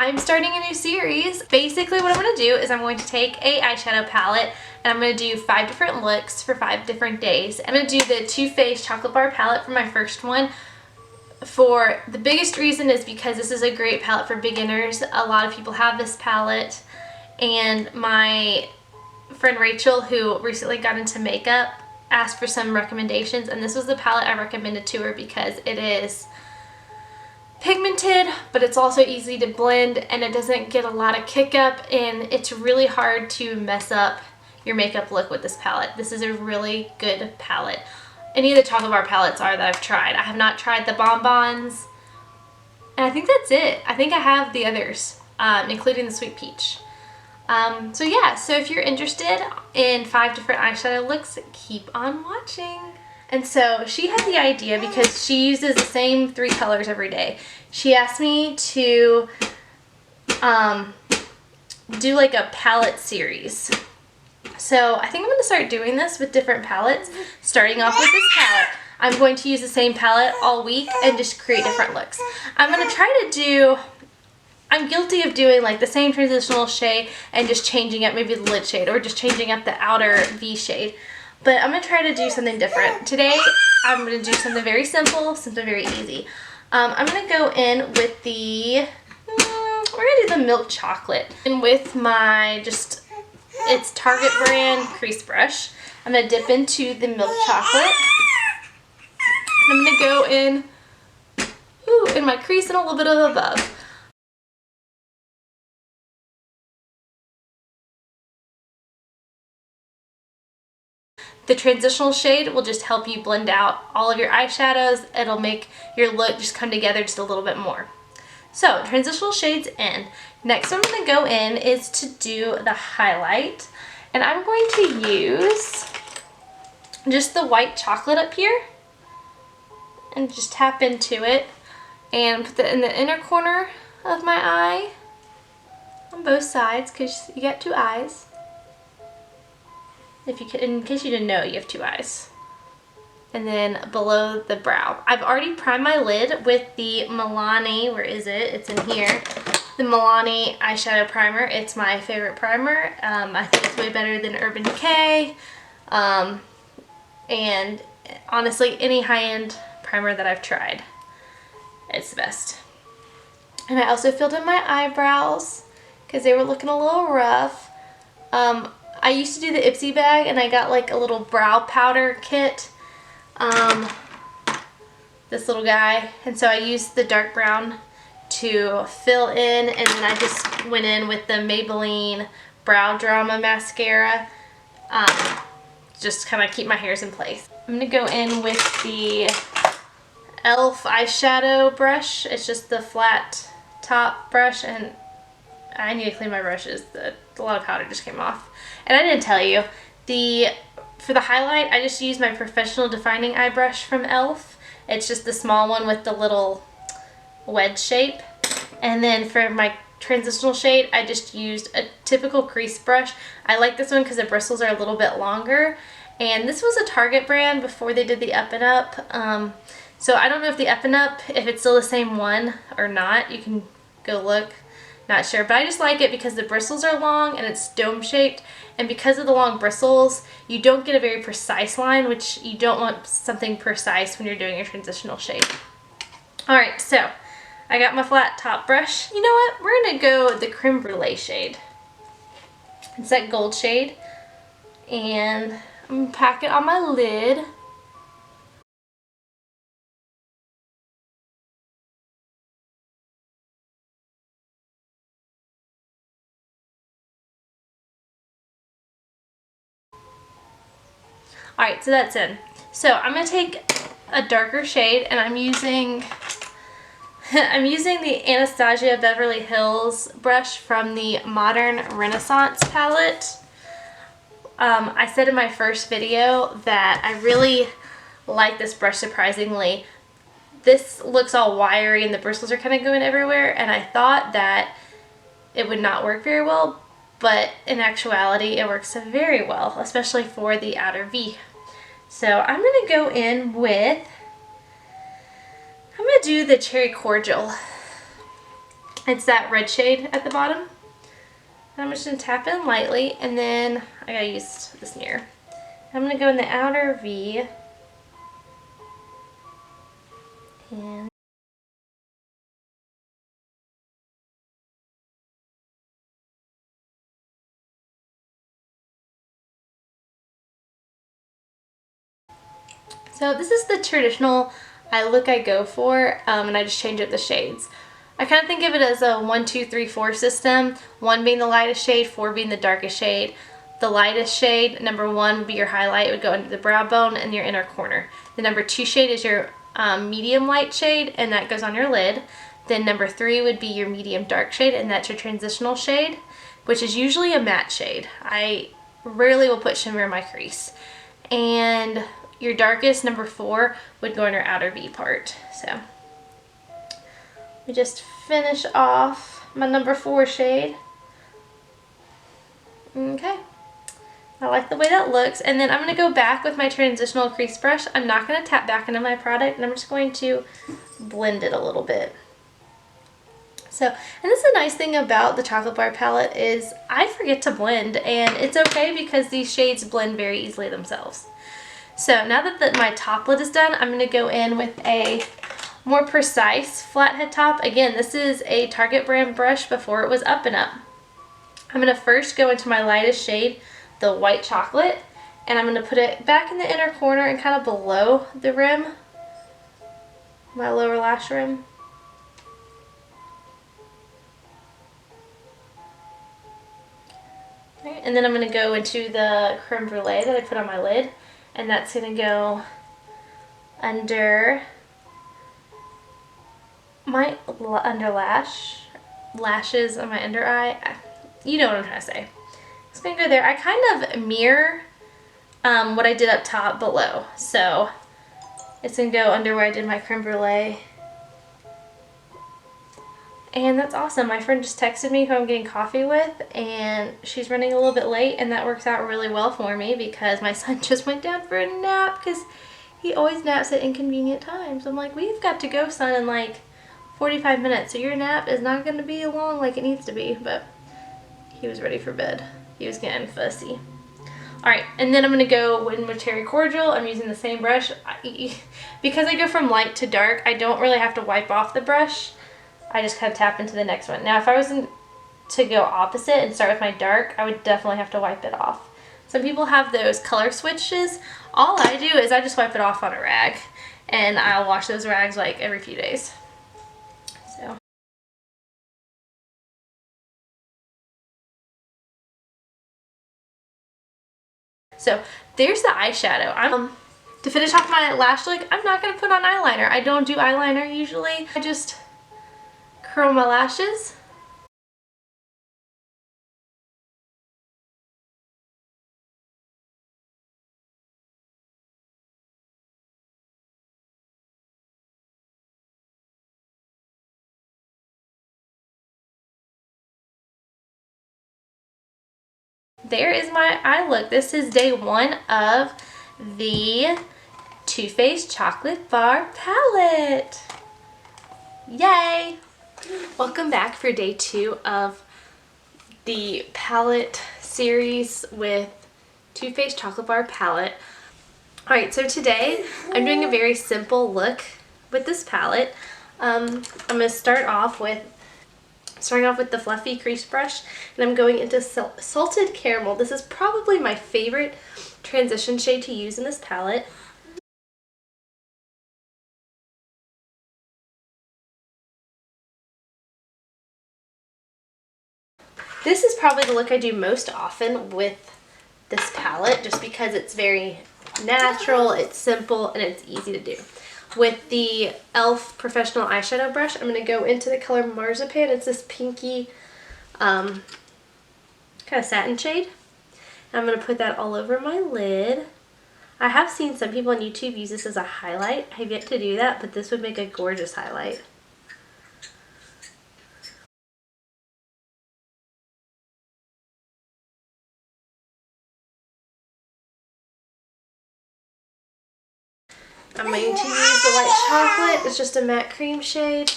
I'm starting a new series. Basically what I'm going to do is I'm going to take a eyeshadow palette and I'm going to do 5 different looks for 5 different days. I'm going to do the Too Faced Chocolate Bar palette for my first one. For the biggest reason is because this is a great palette for beginners. A lot of people have this palette, and my friend Rachel, who recently got into makeup, asked for some recommendations, and this was the palette I recommended to her because it is pigmented, but it's also easy to blend and it doesn't get a lot of kick up, and it's really hard to mess up your makeup look with this palette. This is a really good palette. Any of the chocolate bar palettes are that I've tried. I have not tried the bonbons, and I think that's it. I think I have the others, including the Sweet Peach. So yeah, so if you're interested in 5 different eyeshadow looks, keep on watching. And so she had the idea because she uses the same 3 colors every day. She asked me to do like a palette series. So I think I'm going to start doing this with different palettes, starting off with this palette. I'm going to use the same palette all week and just create different looks. I'm going to try to do, I'm guilty of doing like the same transitional shade and just changing up maybe the lid shade or just changing up the outer V shade. But I'm going to try to do something different. Today I'm going to do something very simple, something very easy. I'm going to go in with the, we're going to do the milk chocolate. And with my it's Target brand crease brush. I'm going to dip into the milk chocolate. And I'm going to go in my crease and a little bit of above. The transitional shade will just help you blend out all of your eyeshadows. It'll make your look just come together just a little bit more. So, transitional shades in. Next I'm going to go in is to do the highlight. And I'm going to use just the white chocolate up here. And just tap into it. And put it in the inner corner of my eye. On both sides, because you got 2 eyes. In case you didn't know, you have 2 eyes. And then below the brow. I've already primed my lid with the Milani, where is it? It's in here. The Milani eyeshadow primer. It's my favorite primer. I think it's way better than Urban Decay. And honestly, any high-end primer that I've tried, it's the best. And I also filled in my eyebrows because they were looking a little rough. I used to do the Ipsy bag, and I got like a little brow powder kit. This little guy, and so I used the dark brown to fill in, and then I just went in with the Maybelline Brow Drama mascara, just kind of keep my hairs in place. I'm going to go in with the e.l.f. eyeshadow brush. It's just the flat top brush, and I need to clean my brushes. A lot of powder just came off. And I didn't tell you, for the highlight, I just used my Professional Defining Eye Brush from e.l.f. It's just the small one with the little wedge shape. And then for my transitional shade, I just used a typical crease brush. I like this one because the bristles are a little bit longer. And this was a Target brand before they did the Up and Up. So I don't know if the Up and Up, if it's still the same one or not. You can go look. Not sure, but I just like it because the bristles are long and it's dome shaped, and because of the long bristles you don't get a very precise line, which you don't want something precise when you're doing your transitional shade. Alright, so I got my flat top brush. You know what? We're going to go the Creme Brulee shade. It's that gold shade, and I'm going to pack it on my lid. Alright, so that's in. So I'm going to take a darker shade, and I'm using the Anastasia Beverly Hills brush from the Modern Renaissance palette. I said in my first video that I really like this brush, surprisingly. This looks all wiry and the bristles are kind of going everywhere, and I thought that it would not work very well, but in actuality it works very well, especially for the outer V. So I'm going to go in with, I'm going to do the Cherry Cordial. It's that red shade at the bottom. And I'm just going to tap in lightly, and then I gotta use this mirror. I'm going to go in the outer V. And so this is the traditional eye look I go for, and I just change up the shades. I kind of think of it as a 1, 2, 3, 4 system. 1 being the lightest shade, 4 being the darkest shade. The lightest shade, number 1, would be your highlight. It would go under the brow bone and your inner corner. The number 2 shade is your medium light shade, and that goes on your lid. Then number 3 would be your medium dark shade, and that's your transitional shade, which is usually a matte shade. I rarely will put shimmer in my crease. And your darkest, number 4, would go in your outer V part. So we just finish off my number 4 shade. Okay, I like the way that looks. And then I'm going to go back with my transitional crease brush. I'm not going to tap back into my product, and I'm just going to blend it a little bit. So, and this is a nice thing about the Chocolate Bar palette is I forget to blend, and it's okay because these shades blend very easily themselves. So now that my top lid is done, I'm going to go in with a more precise flathead top. Again, this is a Target brand brush before it was Up and Up. I'm going to first go into my lightest shade, the white chocolate, and I'm going to put it back in the inner corner and kind of below the rim, my lower lash rim. Right, and then I'm going to go into the creme brulee that I put on my lid, and that's going to go under my under lashes on my under eye. You know what I'm trying to say. It's going to go there. I kind of mirror what I did up top below. So it's going to go under where I did my creme brulee. And that's awesome. My friend just texted me who I'm getting coffee with, and she's running a little bit late, and that works out really well for me because my son just went down for a nap because he always naps at inconvenient times. I'm like, we've got to go, son, in like 45 minutes, so your nap is not going to be long like it needs to be, but he was ready for bed. He was getting fussy. Alright, and then I'm going to go in with Cherry Cordial. I'm using the same brush. Because I go from light to dark, I don't really have to wipe off the brush. I just kind of tap into the next one. Now, if I was to go opposite and start with my dark, I would definitely have to wipe it off. Some people have those color switches. All I do is I just wipe it off on a rag, and I'll wash those rags like every few days. So there's the eyeshadow. To finish off my lash look, I'm not going to put on eyeliner. I don't do eyeliner usually. I just curl my lashes. There is my eye look. This is day 1 of the Too Faced Chocolate Bar palette. Yay! Welcome back for day 2 of the palette series with Too Faced Chocolate Bar palette. Alright, so today I'm doing a very simple look with this palette. I'm going to start off with the fluffy crease brush, and I'm going into Salted Caramel. This is probably my favorite transition shade to use in this palette. This is probably the look I do most often with this palette, just because it's very natural, it's simple, and it's easy to do. With the e.l.f. Professional Eyeshadow Brush, I'm going to go into the color Marzipan. It's this pinky kind of satin shade. And I'm going to put that all over my lid. I have seen some people on YouTube use this as a highlight. I have yet to do that, but this would make a gorgeous highlight. I'm going to use the white chocolate. It's just a matte cream shade.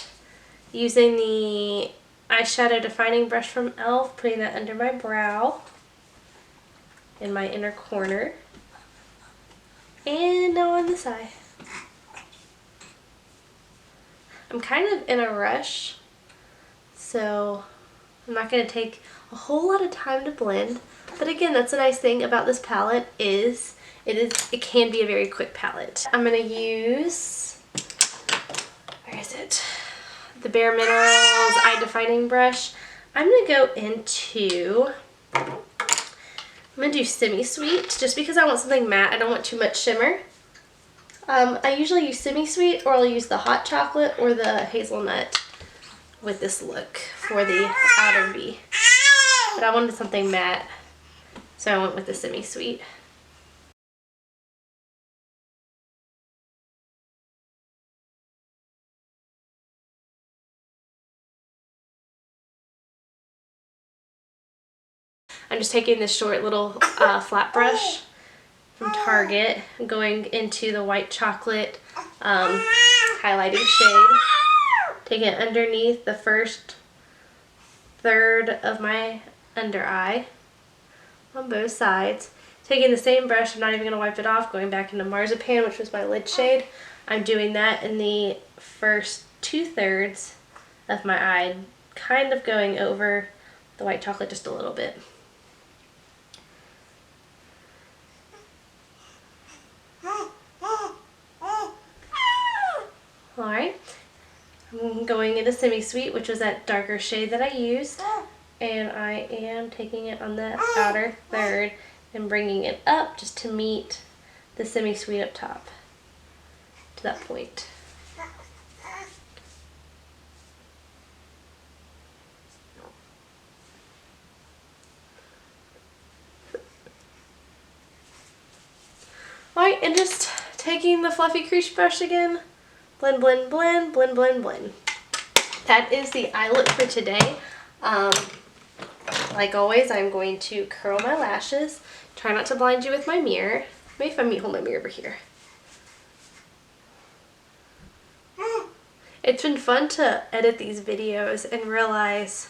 Using the eyeshadow defining brush from e.l.f., putting that under my brow in my inner corner. And now on this eye. I'm kind of in a rush, so I'm not going to take a whole lot of time to blend. But again, that's a nice thing about this palette is it can be a very quick palette. I'm going to use, where is it? The Bare Minerals Eye Defining Brush. I'm going to go into, I'm going to do Semi-Sweet just because I want something matte. I don't want too much shimmer. I usually use Semi-Sweet, or I'll use the hot chocolate or the hazelnut with this look for the outer V. But I wanted something matte, so I went with the Semi-Sweet. I'm just taking this short little flat brush from Target, going into the white chocolate highlighting shade, taking it underneath the first third of my under eye on both sides. Taking the same brush, I'm not even going to wipe it off, going back into Marzipan, which was my lid shade. I'm doing that in the first 2/3 of my eye, kind of going over the white chocolate just a little bit. Alright, I'm going into Semi-Sweet, which was that darker shade that I used, and I am taking it on the outer third and bringing it up just to meet the Semi-Sweet up top, to that point. Alright, and just taking the fluffy crease brush again, blend, blend, blend, blend, blend, blend. That is the eye look for today. Like always, I'm going to curl my lashes. Try not to blind you with my mirror. Maybe if I hold my mirror over here. It's been fun to edit these videos and realize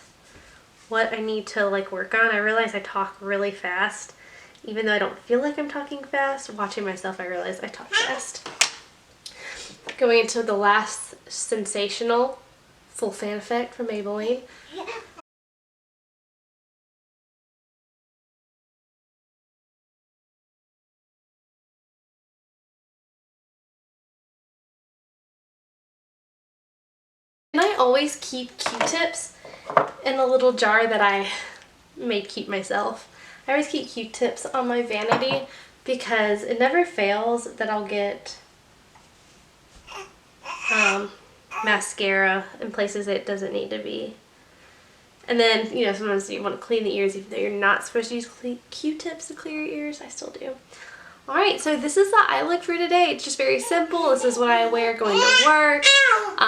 what I need to work on. I realize I talk really fast. Even though I don't feel like I'm talking fast, watching myself I realize I talk fast. Going into the last Sensational Full Fan Effect from Maybelline. And I always keep Q-tips in a little jar that I made keep myself. I always keep Q-tips on my vanity because it never fails that I'll get mascara in places it doesn't need to be. And then, you know, sometimes you want to clean the ears even though you're not supposed to use Q-tips to clear your ears. I still do. Alright, so this is the eye look for today. It's just very simple. This is what I wear going to work.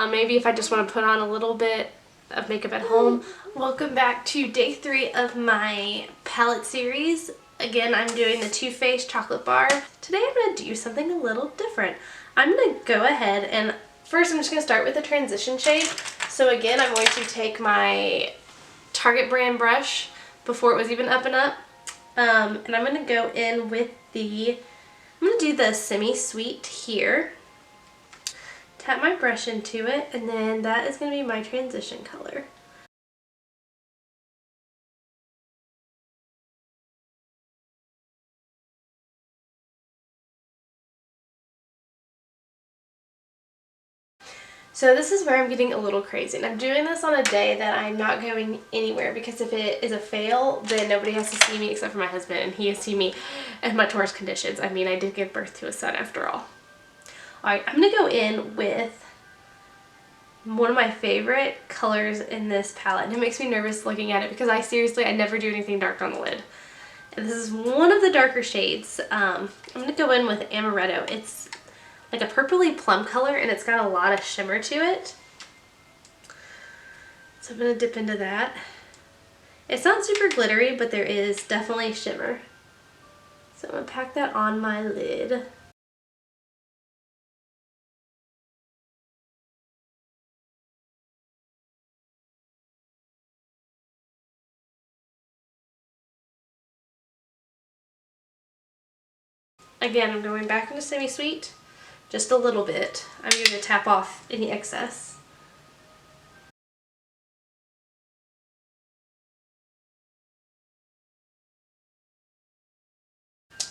Maybe if I just want to put on a little bit of makeup at home. Welcome back to day 3 of my palette series. Again, I'm doing the Too Faced chocolate bar. Today I'm going to do something a little different. I'm going to go ahead and first I'm just going to start with the transition shade. So again, I'm going to take my Target brand brush before it was even up and up. And I'm going to go in with I'm going to do the Semi-Sweet here. Tap my brush into it, and then that is going to be my transition color. So this is where I'm getting a little crazy, and I'm doing this on a day that I'm not going anywhere because if it is a fail, then nobody has to see me except for my husband, and he has to see me in my Taurus conditions. I mean, I did give birth to a son after all. Alright, I'm going to go in with one of my favorite colors in this palette, and it makes me nervous looking at it because I never do anything dark on the lid. And this is one of the darker shades. I'm going to go in with Amaretto. It's like a purpley plum color and it's got a lot of shimmer to it. So I'm going to dip into that. It's not super glittery, but there is definitely shimmer. So I'm going to pack that on my lid. again, I'm going back into Semi-Sweet, just a little bit. I'm going to tap off any excess.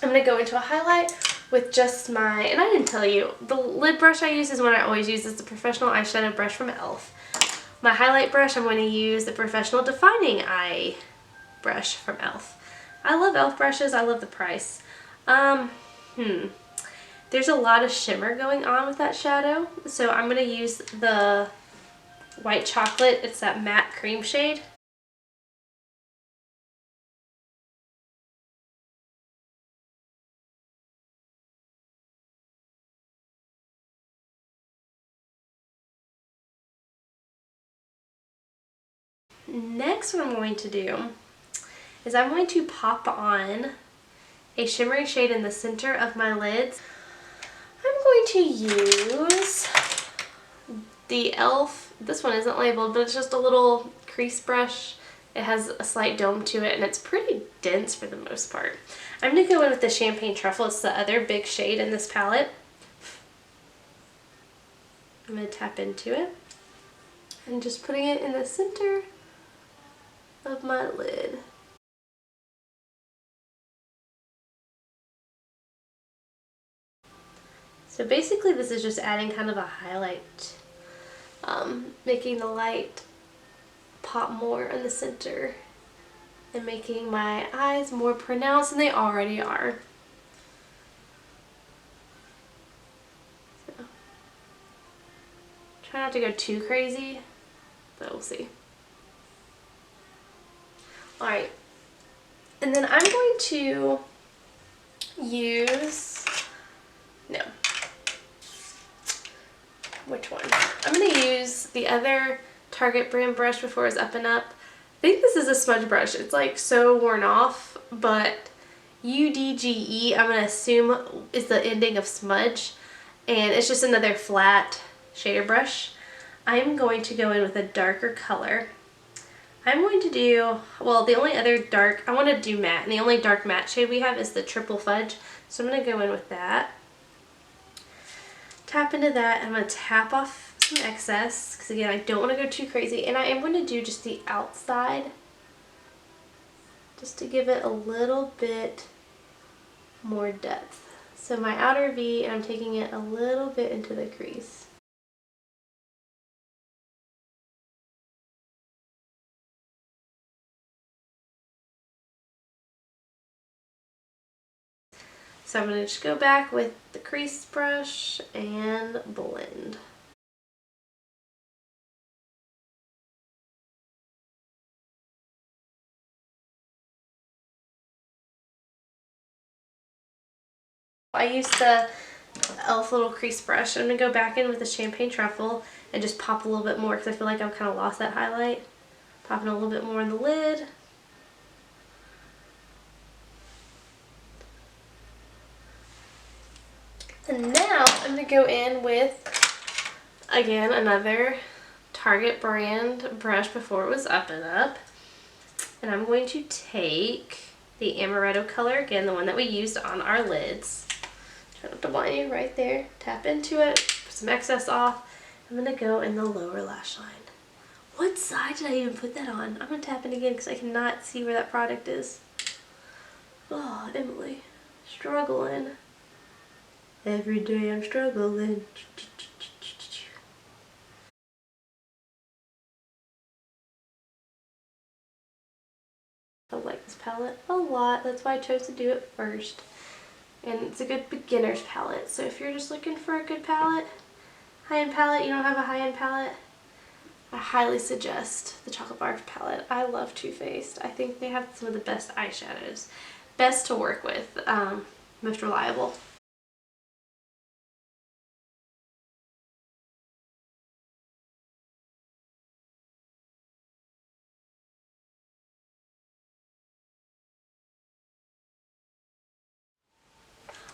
I'm going to go into a highlight with just my, and I didn't tell you, the lid brush I use is one I always use. It's the Professional Eyeshadow Brush from e.l.f. My highlight brush, I'm going to use the Professional Defining Eye brush from e.l.f. I love e.l.f. brushes. I love the price. There's a lot of shimmer going on with that shadow, so I'm going to use the White Chocolate. It's that matte cream shade. Next, what I'm going to do is I'm going to pop on a shimmery shade in the center of my lids. I'm going to use the e.l.f. This one isn't labeled, but it's just a little crease brush. It has a slight dome to it, and it's pretty dense for the most part. I'm going to go in with the Champagne Truffle. It's the other big shade in this palette. I'm going to tap into it and just putting it in the center of my lid. So basically this is just adding kind of a highlight, making the light pop more in the center and making my eyes more pronounced than they already are. So, try not to go too crazy, but we'll see. Alright, and then I'm going to use, which one? I'm going to use the other Target brand brush before it was Up and Up. I think this is a smudge brush. It's like so worn off, but UDGE I'm going to assume is the ending of smudge, and it's just another flat shader brush. I'm going to go in with a darker color. I'm going to do, well, the only other dark, I want to do matte, and the only dark matte shade we have is the Triple Fudge, so I'm going to go in with that. Tap into that, and I'm going to tap off some excess, because again, I don't want to go too crazy, and I am going to do just the outside, just to give it a little bit more depth. So my outer V, and I'm taking it a little bit into the crease. So I'm going to just go back with the crease brush and blend. I used the e.l.f. little crease brush. I'm going to go back in with the Champagne Truffle and just pop a little bit more because I feel like I've kind of lost that highlight. Popping a little bit more in the lid. And now I'm going to go in with, again, another Target brand brush before it was Up and Up. And I'm going to take the Amaretto color, again, the one that we used on our lids. Try not to blind you, right there. Tap into it, put some excess off. I'm going to go in the lower lash line. What side did I even put that on? I'm going to tap in again because I cannot see where that product is. Oh, Emily, struggling. Every day I'm struggling. I like this palette a lot. That's why I chose to do it first. And it's a good beginner's palette. So if you're just looking for a good palette, high-end palette, you don't have a high-end palette, I highly suggest the Chocolate Bar palette. I love Too Faced. I think they have some of the best eyeshadows. Best to work with. Most reliable.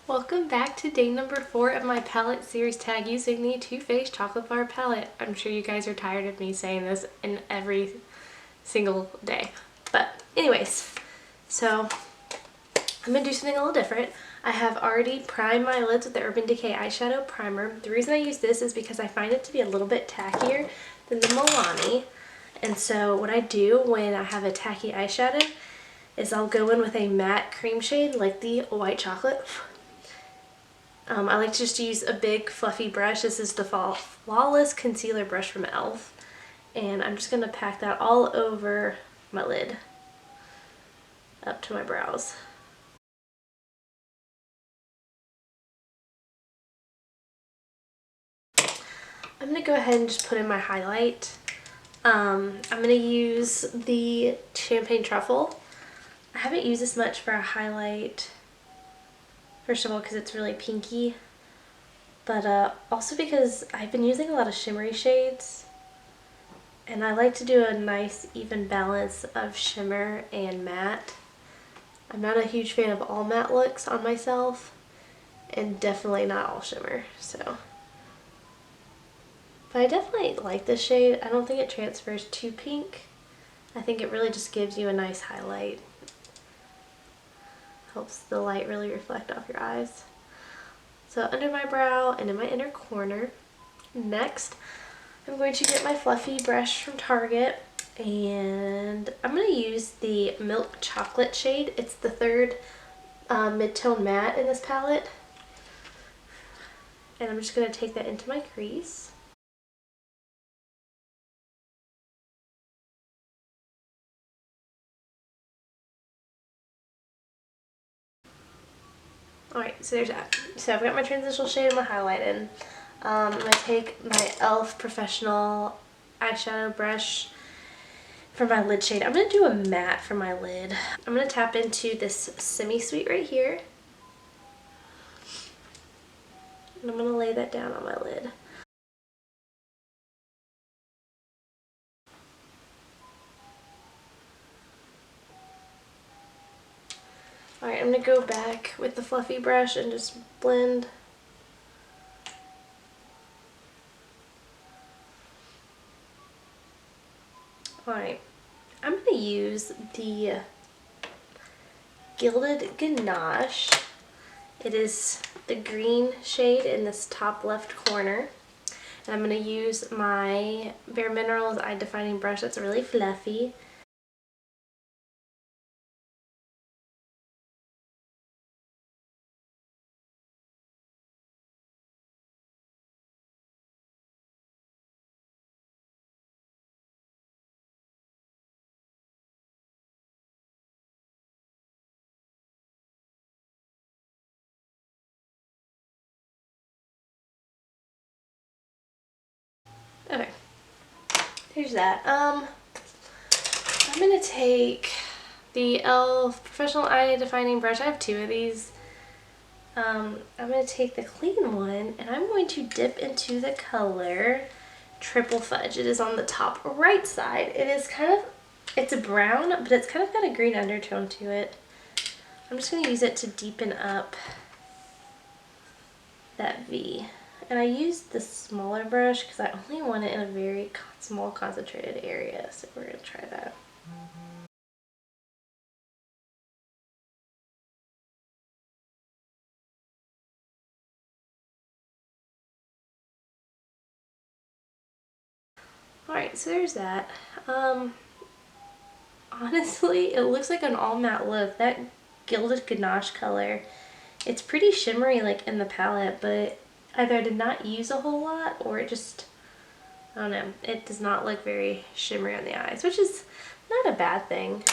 Welcome back to day number 4 of my palette series tag using the Too Faced Chocolate Bar palette. I'm sure you guys are tired of me saying this in every single day. But anyways, so I'm going to do something a little different. I have already primed my lids with the Urban Decay eyeshadow primer. The reason I use this is because I find it to be a little bit tackier than the Milani. And so what I do when I have a tacky eyeshadow is I'll go in with a matte cream shade like the white chocolate. I like to just use a big fluffy brush. This is the Flawless Concealer Brush from e.l.f. And I'm just going to pack that all over my lid up to my brows. I'm going to go ahead and just put in my highlight. I'm going to use the Champagne Truffle. I haven't used this much for a highlight, first of all because it's really pinky, but also because I've been using a lot of shimmery shades, and I like to do a nice even balance of shimmer and matte. I'm not a huge fan of all matte looks on myself, and definitely not all shimmer, so. But I definitely like this shade. I don't think it transfers too pink. I think it really just gives you a nice highlight. Helps the light really reflect off your eyes. So under my brow and in my inner corner. Next, I'm going to get my fluffy brush from Target, and I'm going to use the Milk Chocolate shade. It's the third mid-tone matte in this palette. And I'm just going to take that into my crease. Alright, so there's that. So I've got my transitional shade and my highlight in. I'm going to take my e.l.f. Professional eyeshadow brush for my lid shade. I'm going to do a matte for my lid. I'm going to tap into this Semi-Sweet right here. And I'm going to lay that down on my lid. Alright, I'm going to go back with the fluffy brush and just blend. Alright, I'm going to use the Gilded Ganache. It is the green shade in this top left corner. And I'm going to use my Bare Minerals Eye Defining Brush that's really fluffy. Okay, here's that. I'm going to take the e.l.f. Professional Eye Defining Brush. I have two of these. I'm going to take the clean one and I'm going to dip into the color Triple Fudge. It is on the top right side. It is kind of, it's a brown, but it's kind of got a green undertone to it. I'm just going to use it to deepen up that V. And I used the smaller brush because I only want it in a very small concentrated area. So we're going to try that. Alright, so there's that. Honestly, it looks like an all matte look. That Gilded Ganache color, it's pretty shimmery like in the palette, but either I did not use a whole lot or it just, I don't know, it does not look very shimmery on the eyes, which is not a bad thing.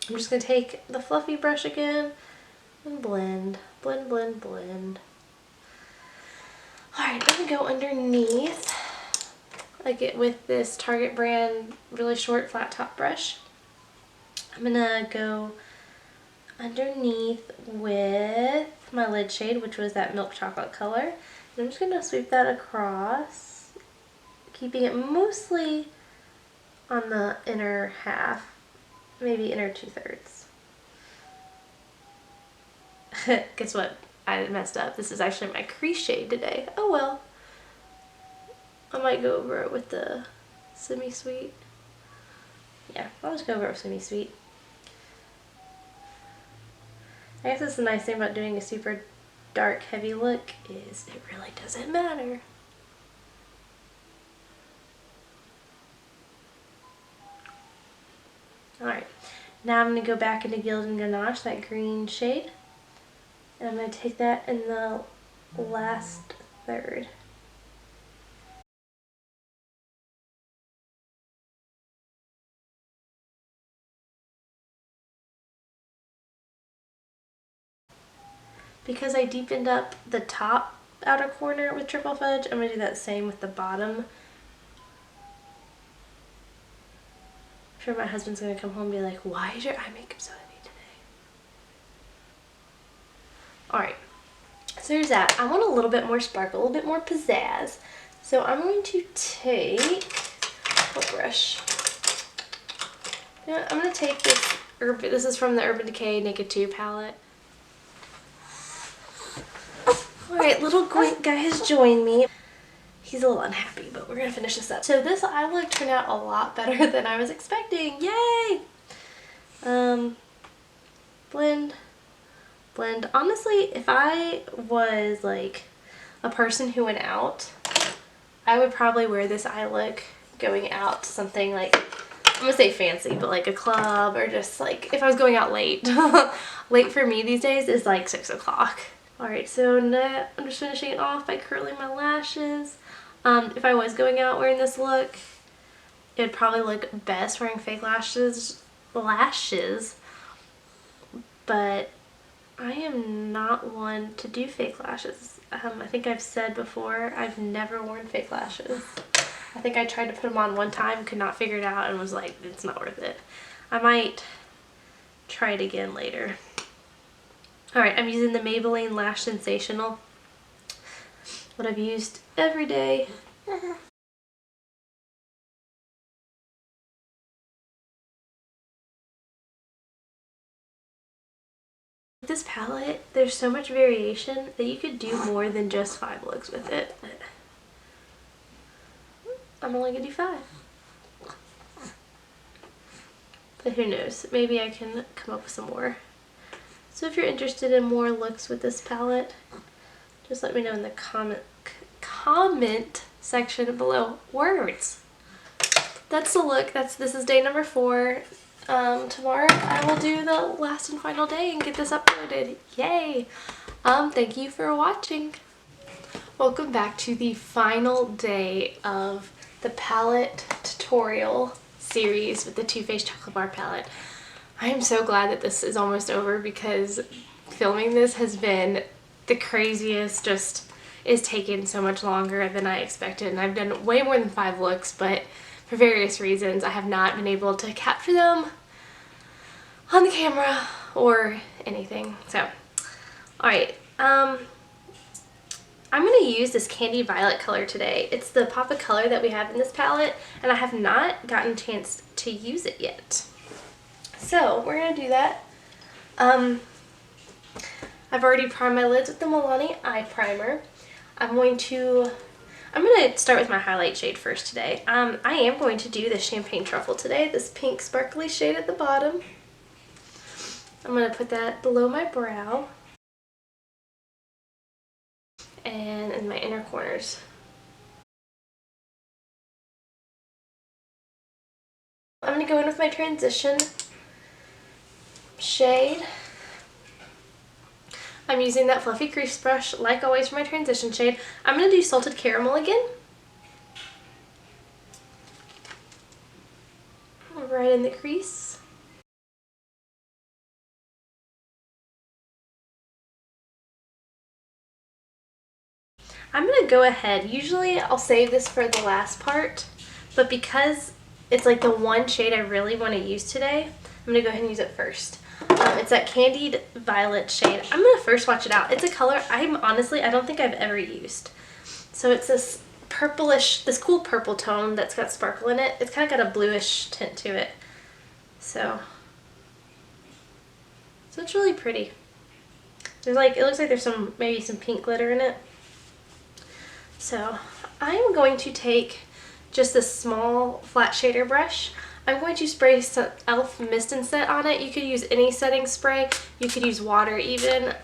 I'm just going to take the fluffy brush again and blend, blend, blend, blend. Alright, I'm going to go underneath. I get with this Target brand really short flat top brush. I'm going to go underneath with my lid shade, which was that milk chocolate color. And I'm just going to sweep that across, keeping it mostly on the inner half, maybe inner 2/3. Guess what? I messed up. This is actually my crease shade today. Oh well. I might go over it with the Semi-Sweet. Yeah, I'll just go over it with Semi-Sweet. I guess that's the nice thing about doing a super dark, heavy look is it really doesn't matter. Alright, now I'm going to go back into Gilded Ganache, that green shade. And I'm going to take that in the last third. Because I deepened up the top outer corner with Triple Fudge, I'm going to do that same with the bottom. I'm sure my husband's going to come home and be like, why is your eye makeup so heavy today? Alright, so there's that. I want a little bit more sparkle, a little bit more pizzazz. So I'm going to take a brush. Yeah, I'm going to take this is from the Urban Decay Naked 2 palette. Alright, little Gwent guy has joined me. He's a little unhappy, but we're going to finish this up. So this eye look turned out a lot better than I was expecting. Yay! Blend. Honestly, if I was like a person who went out, I would probably wear this eye look going out to something like, I'm going to say fancy, but like a club or just like if I was going out late. Late for me these days is like 6 o'clock. Alright, so now I'm just finishing it off by curling my lashes. If I was going out wearing this look, it would probably look best wearing fake lashes, but I am not one to do fake lashes. I think I've said before, I've never worn fake lashes. I think I tried to put them on one time, could not figure it out, and was like, it's not worth it. I might try it again later. Alright, I'm using the Maybelline Lash Sensational. What I've used every day. This palette, there's so much variation that you could do more than just 5 looks with it. I'm only gonna do 5. But who knows, maybe I can come up with some more. So if you're interested in more looks with this palette, just let me know in the comment section below. Words! That's the look. This is day number 4. Tomorrow I will do the last and final day and get this uploaded. Yay! Thank you for watching. Welcome back to the final day of the palette tutorial series with the Too Faced Chocolate Bar palette. I am so glad that this is almost over because filming this has been the craziest, it's taken so much longer than I expected, and I've done way more than 5 looks, but for various reasons I have not been able to capture them on the camera or anything. So, alright, I'm going to use this Candy Violet color today. It's the pop of color that we have in this palette, and I have not gotten a chance to use it yet. So, we're going to do that. I've already primed my lids with the Milani Eye Primer. I'm going to start with my highlight shade first today. I am going to do the Champagne Truffle today, this pink sparkly shade at the bottom. I'm going to put that below my brow and in my inner corners. I'm going to go in with my transition shade. I'm using that fluffy crease brush, like always, for my transition shade. I'm going to do Salted Caramel again. Right in the crease. I'm going to go ahead. Usually I'll save this for the last part, but because it's like the one shade I really want to use today, I'm going to go ahead and use it first. It's that Candied Violet shade. I'm going to first swatch it out. It's a color I don't think I've ever used. So it's this purplish, this cool purple tone that's got sparkle in it. It's kind of got a bluish tint to it. So it's really pretty. There's like, it looks like there's maybe some pink glitter in it. So I'm going to take just this small flat shader brush. I'm going to spray some e.l.f. Mist and Set on it. You could use any setting spray. You could use water even.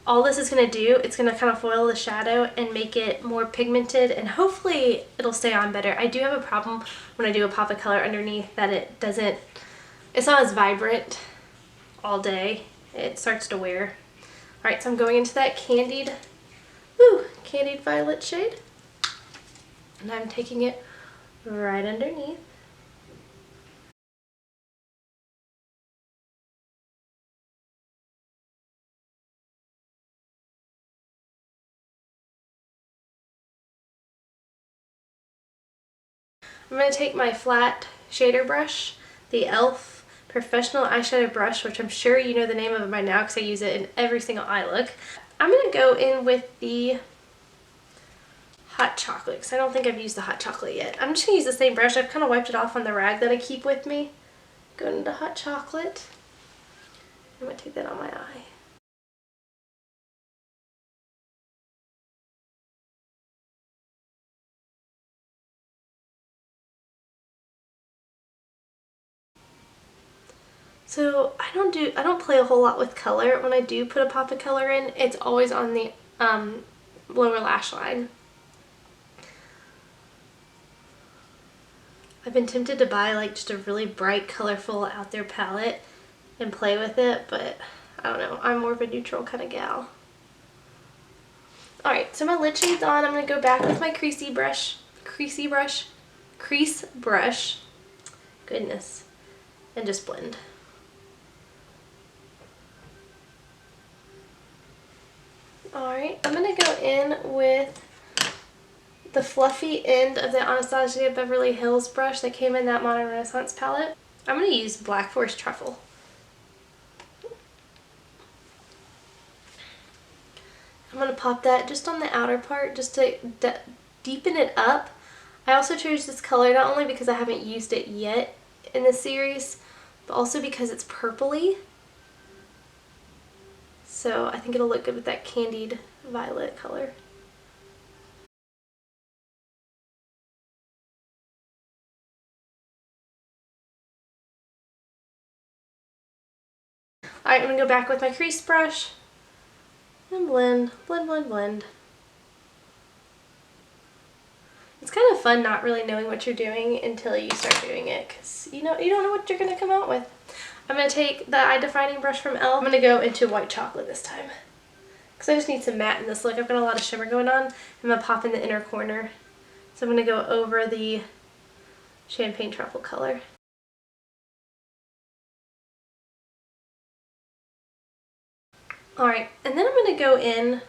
All this is going to do, it's going to kind of foil the shadow and make it more pigmented, and hopefully it'll stay on better. I do have a problem when I do a pop of color underneath that it's not as vibrant all day. It starts to wear. Alright, so I'm going into that candied violet shade, and I'm taking it right underneath. I'm going to take my flat shader brush, the e.l.f. Professional Eyeshadow Brush, which I'm sure you know the name of it by now because I use it in every single eye look. I'm going to go in with the hot chocolate because I don't think I've used the hot chocolate yet. I'm just going to use the same brush. I've kind of wiped it off on the rag that I keep with me. Going into hot chocolate. I'm going to take that on my eye. So I don't play a whole lot with color. When I do put a pop of color in, it's always on the lower lash line. I've been tempted to buy like just a really bright, colorful, out there palette and play with it, but I don't know. I'm more of a neutral kind of gal. Alright, so my lid shade's on. I'm going to go back with my crease brush, goodness, and just blend. Alright, I'm going to go in with the fluffy end of the Anastasia Beverly Hills brush that came in that Modern Renaissance palette. I'm going to use Black Forest Truffle. I'm going to pop that just on the outer part just to deepen it up. I also chose this color not only because I haven't used it yet in this series, but also because it's purpley. So I think it'll look good with that candied violet color. Alright, I'm going to go back with my crease brush and blend, blend, blend, blend. It's kind of fun not really knowing what you're doing until you start doing it, because you don't know what you're going to come out with. I'm going to take the eye defining brush from e.l.f. I'm going to go into white chocolate this time, because I just need some matte in this look. I've got a lot of shimmer going on. I'm going to pop in the inner corner. So I'm going to go over the champagne truffle color. Alright, and then I'm going to go in,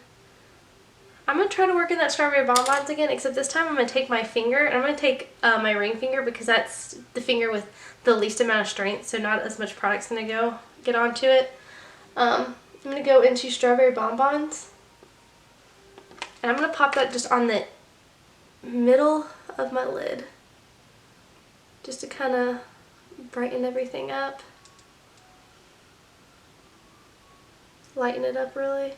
I'm going to try to work in that strawberry bonbons again, except this time I'm going to take my finger, and I'm going to take my ring finger because that's the finger with the least amount of strength, so not as much product's going to get onto it. I'm going to go into strawberry bonbons, and I'm going to pop that just on the middle of my lid, just to kind of brighten everything up. Lighten it up really.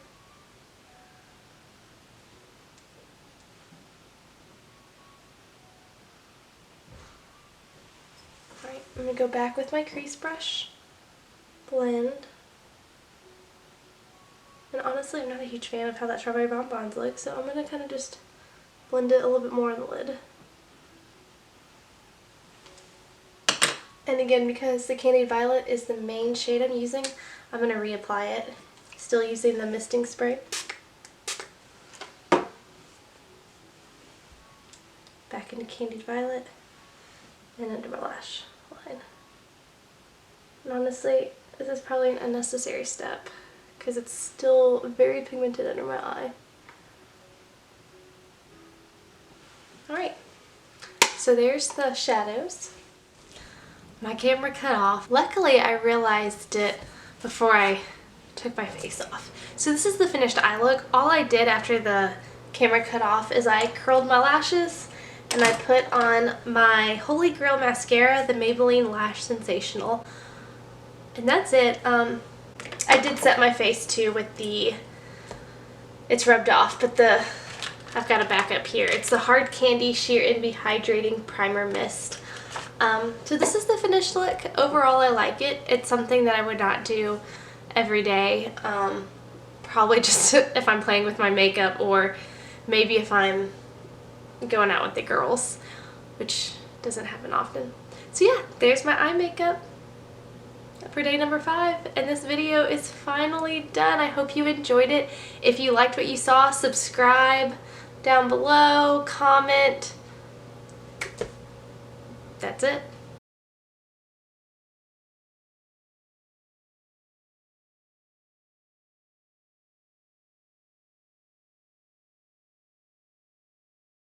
Alright, I'm going to go back with my crease brush, blend, and honestly I'm not a huge fan of how that strawberry bonbons look, so I'm going to kind of just blend it a little bit more on the lid. And again, because the Candied Violet is the main shade I'm using, I'm going to reapply it, still using the misting spray. Back into Candied Violet and under my lash line. And honestly, this is probably an unnecessary step because it's still very pigmented under my eye. Alright, so there's the shadows. My camera cut off. Luckily, I realized it before I took my face off. So this is the finished eye look. All I did after the camera cut off is I curled my lashes and I put on my Holy Grail mascara, the Maybelline Lash Sensational. And that's it. I did set my face too with the, it's rubbed off, but I've got a backup here. It's the Hard Candy Sheer Envy Hydrating Primer Mist. So this is the finished look. Overall, I like it. It's something that I would not do every day. Probably just if I'm playing with my makeup, or maybe if I'm going out with the girls, which doesn't happen often. So yeah, there's my eye makeup for day number 5, and this video is finally done. I hope you enjoyed it. If you liked what you saw, subscribe down below, comment. That's it.